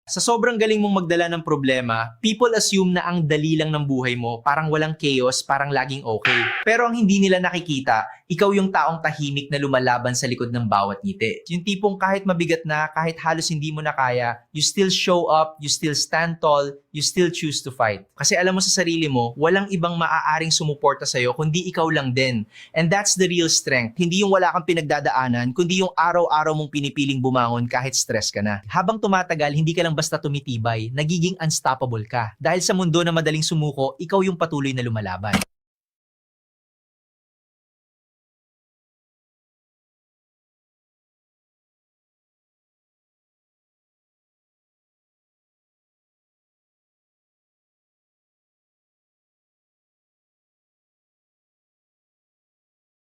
Sa sobrang galing mong magdala ng problema, people assume na ang dali lang ng buhay mo, parang walang chaos, parang laging okay. Pero ang hindi nila nakikita, ikaw yung taong tahimik na lumalaban sa likod ng bawat ngiti. Yung tipong kahit mabigat na, kahit halos hindi mo na kaya, you still show up, you still stand tall, you still choose to fight. Kasi alam mo sa sarili mo, walang ibang maaaring sumuporta sa'yo kundi ikaw lang din. And that's the real strength. Hindi yung wala kang pinagdadaanan, kundi yung araw-araw mong pinipiling bumangon kahit stress ka na. Habang tumatagal, hindi ka lang basta tumitibay, nagiging unstoppable ka. Dahil sa mundo na madaling sumuko, ikaw yung patuloy na lumalaban.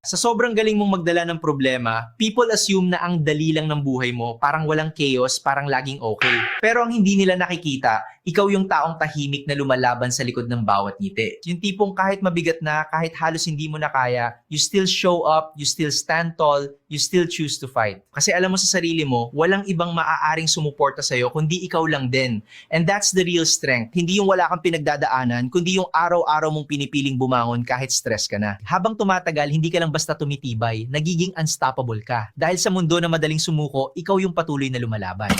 Sa sobrang galing mong magdala ng problema, people assume na ang dali lang ng buhay mo, parang walang chaos, parang laging okay. Pero ang hindi nila nakikita, ikaw yung taong tahimik na lumalaban sa likod ng bawat ngiti. Yung tipong kahit mabigat na, kahit halos hindi mo na kaya, you still show up, you still stand tall, you still choose to fight. Kasi alam mo sa sarili mo, walang ibang maaaring sumuporta sa'yo kundi ikaw lang din. And that's the real strength. Hindi yung wala kang pinagdadaanan, kundi yung araw-araw mong pinipiling bumangon kahit stress ka na. Habang tumatagal, hindi ka lang basta tumitibay, nagiging unstoppable ka. Dahil sa mundo na madaling sumuko, ikaw yung patuloy na lumalaban.